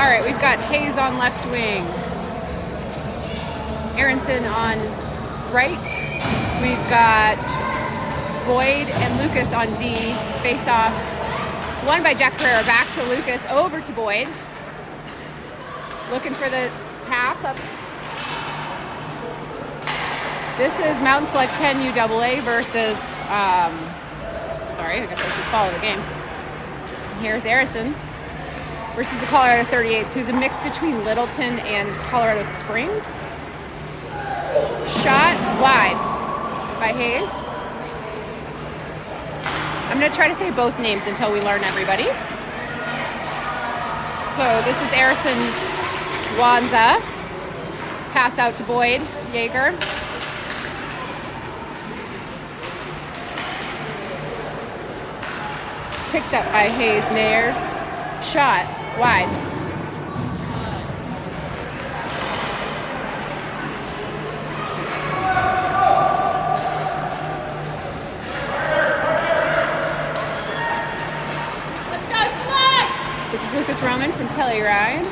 All right, we've got Hayes on left wing. Aronson on right. We've got Boyd and Lucas on D. Face off. Won by Jack Carrera. Back to Lucas. Over to Boyd. Looking for the pass up. This is Mountain Select 10 UAA versus, sorry, I guess I should follow the game. Here's Aronson versus the Colorado 38s, who's a mix between Littleton and Colorado Springs. Shot wide by Hayes. I'm going to try to say both names until we learn everybody. So this is Aronson Wanza. Pass out to Boyd Yeager. Picked up by Hayes Nayers. Shot wide. Let's go, Select! This is Lucas Roman from Telluride.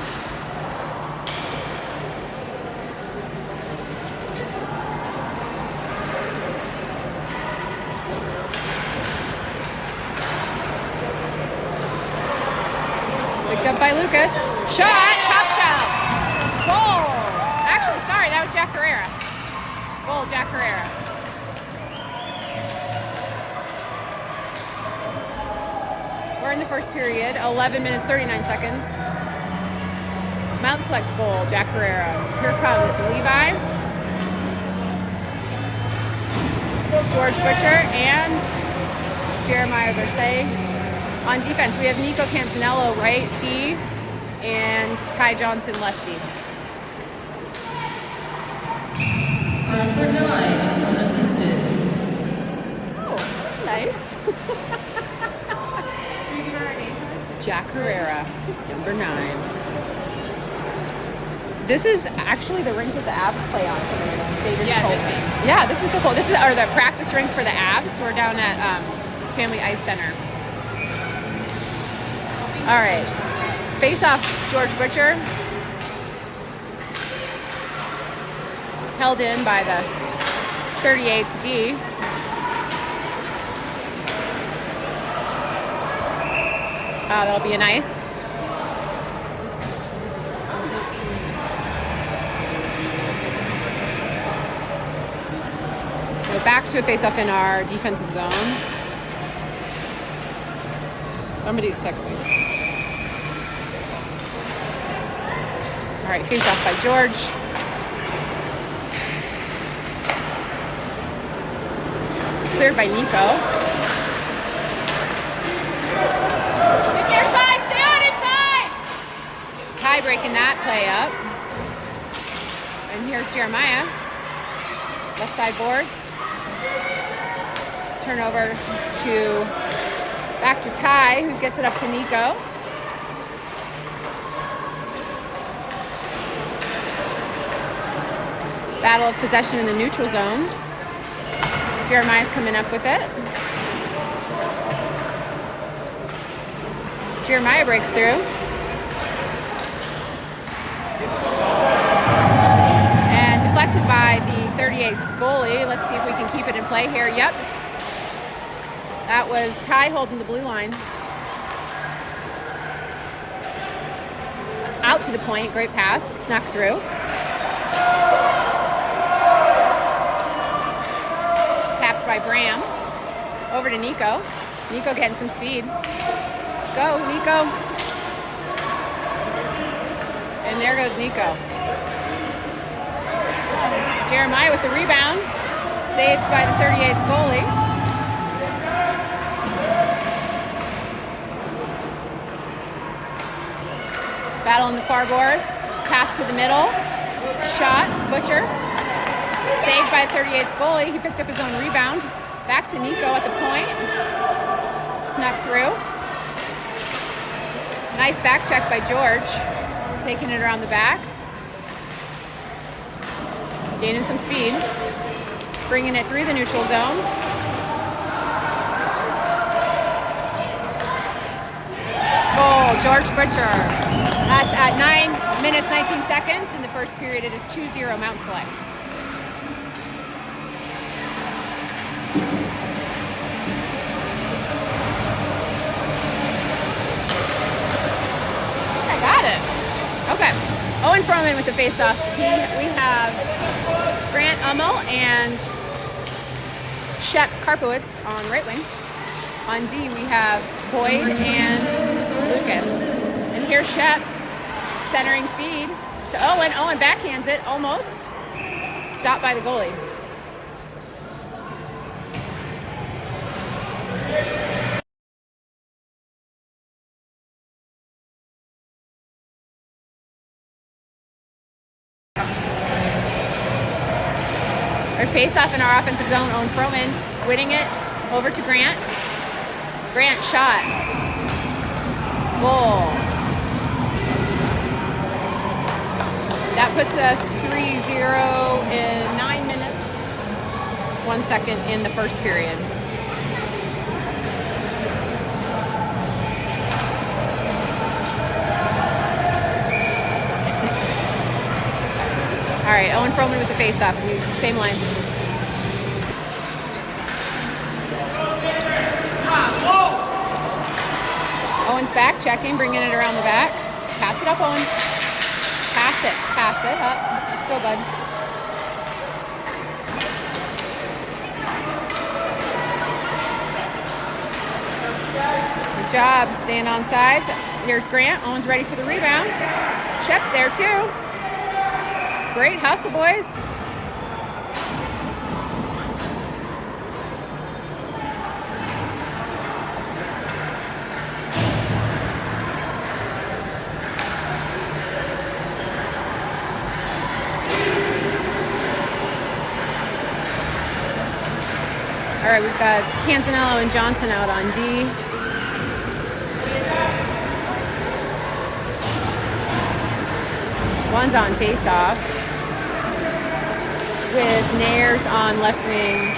Picked up by Lucas. Shot, top shelf. Goal. Actually, sorry, that was Jack Carrera. Goal, Jack Carrera. We're in the first period, 11 minutes, 39 seconds. Mountain Select goal, Jack Carrera. Here comes Levi, George Butcher, and Jeremiah Versailles. On defense, we have Nico Canzanello, right D, and Ty Johnson, lefty. Number 9, unassisted. Oh, that's nice. Jack Carrera, number 9. This is actually the rink that the Avs play on. They just told me. Yeah, this is so cool. This is the practice rink for the Avs. We're down at Family Ice Center. All right, face off George Butcher. Held in by the 38's D. That'll be a nice. So back to a face-off in our defensive zone. Somebody's texting. All right, face off by George. Cleared by Nico. Get there, Ty! Stay on it, Ty! Ty breaking that play up. And here's Jeremiah. Left side boards. Turnover to back to Ty, who gets it up to Nico. Battle of possession in the neutral zone. Jeremiah's coming up with it. Jeremiah breaks through. And deflected by the 38th goalie. Let's see if we can keep it in play here. Yep. That was Ty holding the blue line. Out to the point. Great pass. Snuck through. Tapped by Bram. Over to Nico. Nico getting some speed. Let's go, Nico. And there goes Nico. Jeremiah with the rebound. Saved by the 38th goalie. Battle on the far boards. Pass to the middle. Shot. Butcher. Saved by 38's goalie. He picked up his own rebound. Back to Nico at the point. Snuck through. Nice back check by George. Taking it around the back. Gaining some speed. Bringing it through the neutral zone. Goal, George Butcher. That's at 9 minutes, 19 seconds. In the first period, it is 2-0 Mountain Select. I got it. Okay. Owen Froman with the face-off. We have Grant Ummel and Shep Karpowitz on right wing. On D, we have Boyd and Lucas. And here's Shep centering feed to Owen. Owen backhands it, almost. Stopped by the goalie. Our face-off in our offensive zone, Owen Froman winning it over to Grant. Grant shot. Goal. That puts us 3-0 in 9 minutes, 1 second in the first period. All right, Owen Froman with the face-off. Same lines. Owen's back, checking, bringing it around the back. Pass it up, Owen. Pass it up. Let's go, bud. Good job, staying on sides. Here's Grant. Owen's ready for the rebound. Shep's there too. Great hustle, boys. All right, we've got Canzanello and Johnson out on D. One's on face-off with Nares on left wing,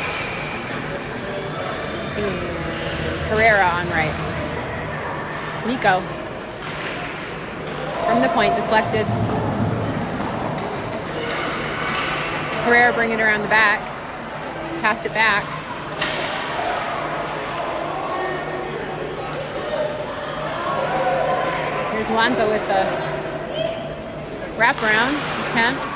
Herrera on right. Nico from the point, deflected. Herrera bringing it around the back, passed it back. Here's Wanza with a wraparound attempt.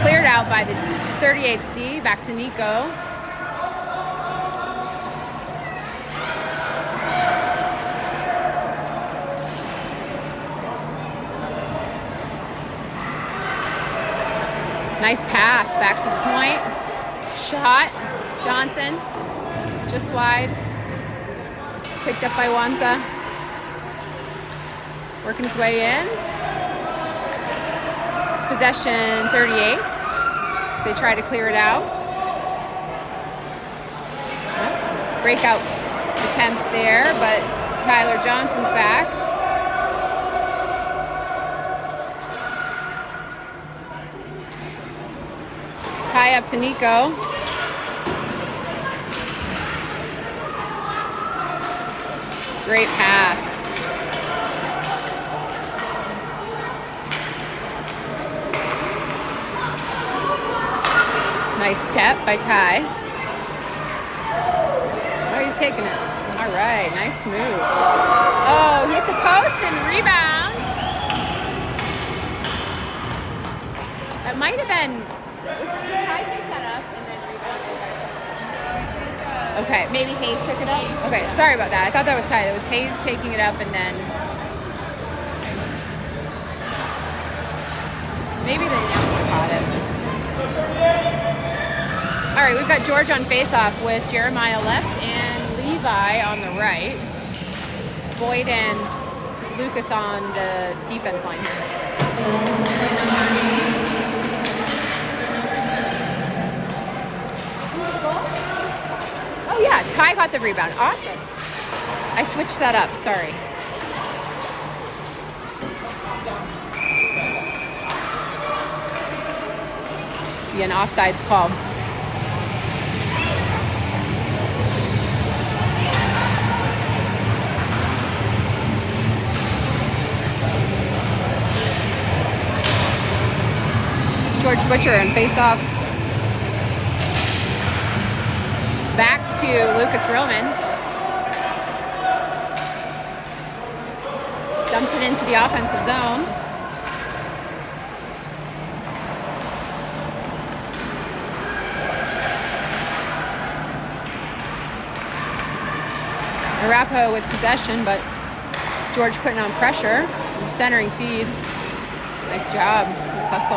Cleared out by the 38th D, back to Nico. Nice pass, back to the point. Shot, Johnson, just wide. Picked up by Wanza. Working his way in. Possession 38s. They try to clear it out. Breakout attempt there, but Tyler Johnson's back. Tie up to Nico. Great pass. Nice step by Ty. Oh, he's taking it. All right, nice move. Oh, hit the post and rebound. That might have been, did Ty take that up and then rebounded? Okay, maybe Hayes took it up? Okay, sorry about that. I thought that was Ty. That was Hayes taking it up and then maybe the announcer caught it. All right, we've got George on face-off with Jeremiah left and Levi on the right. Boyd and Lucas on the defense line here. Oh yeah, Ty got the rebound. Awesome. I switched that up, sorry. Be an offsides call. Butcher and face off. Back to Lucas Roman. Dumps it into the offensive zone. Arapahoe with possession, but George putting on pressure. Some centering feed. Nice job. Nice hustle.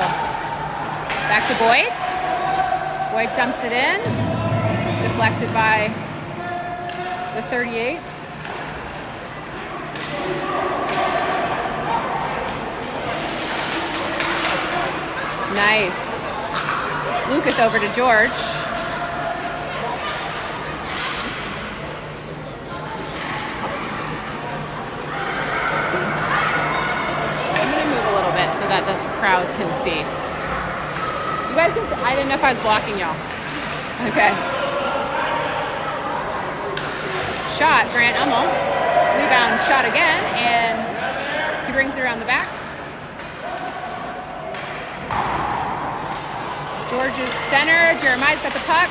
Back to Boyd. Boyd dumps it in. Deflected by the 38s. Nice. Lucas over to George. That the crowd can see. You guys can I didn't know if I was blocking y'all. Okay. Shot, Grant Ummel. Rebound shot again, and he brings it around the back. George's center. Jeremiah's got the puck.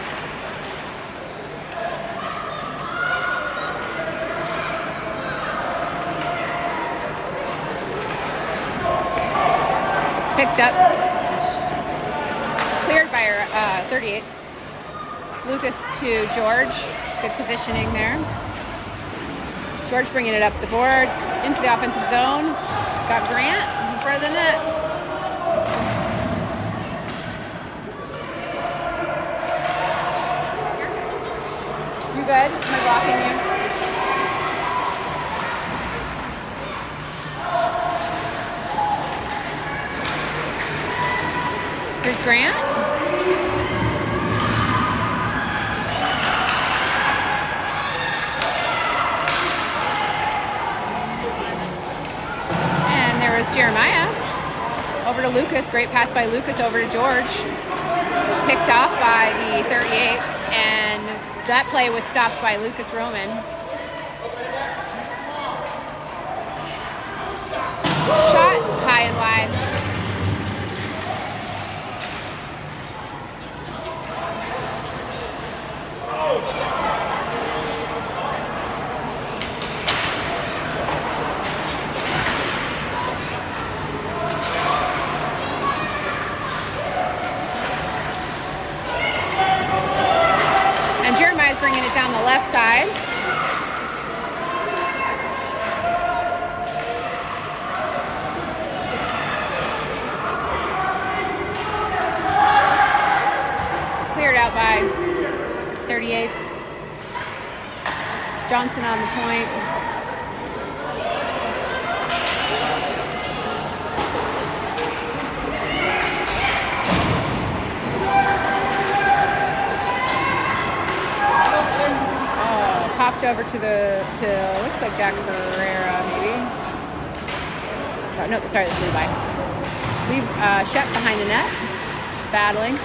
Picked up, cleared by our 38s. Lucas to George, good positioning there. George bringing it up the boards, into the offensive zone. Scott Grant in front of the net. You good? Am I blocking you? Here's Grant. And there was Jeremiah. Over to Lucas. Great pass by Lucas over to George. Picked off by the 38s, and that play was stopped by Lucas Roman. Shot high and wide. And Jeremiah's bringing it down the left side. Cleared out by 38s. Johnson on the point. Popped over to looks like Jack Herrera maybe. So, no, sorry, that's Levi. Shep behind the net, battling.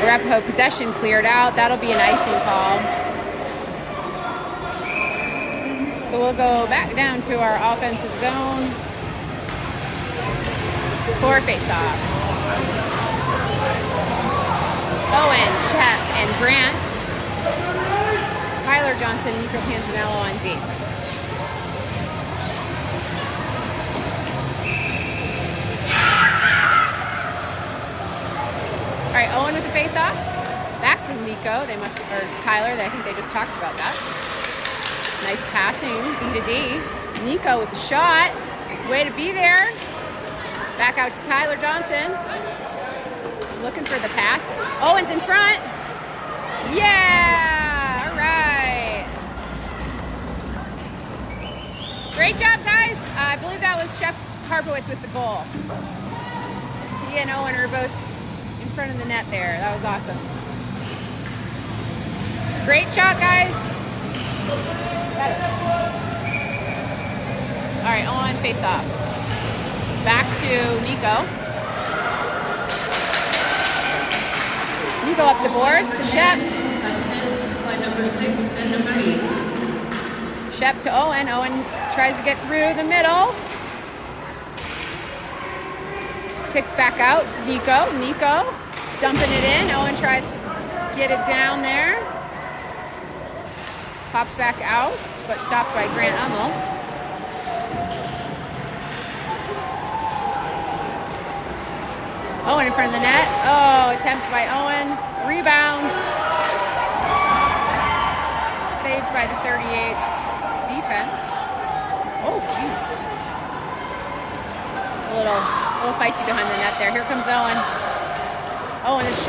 Arapahoe possession cleared out. That'll be an icing call. So we'll go back down to our offensive zone for face-off. Owen, Shep, and Grant. Tyler Johnson, Nico Panzanello on D. All right, Owen with the face-off. Back to Nico. Tyler. I think they just talked about that. Nice passing, D to D. Nico with the shot. Way to be there. Back out to Tyler Johnson. He's looking for the pass. Owen's in front. Yeah! All right. Great job, guys. I believe that was Shep Harbowitz with the goal. He and Owen are both in front of the net there. That was awesome. Great shot, guys. All right, Owen face off. Back to Nico. Nico up the boards to Shep. Assists by number 6 and number 8. Shep to Owen. Owen tries to get through the middle. Kicked back out to Nico. Nico dumping it in. Owen tries to get it down there. Pops back out, but stopped by Grant Hummel. Owen in front of the net. Oh, attempt by Owen. Rebound. Saved by the 38's defense. Oh, jeez. A little feisty behind the net there. Here comes Owen. Owen, the shot.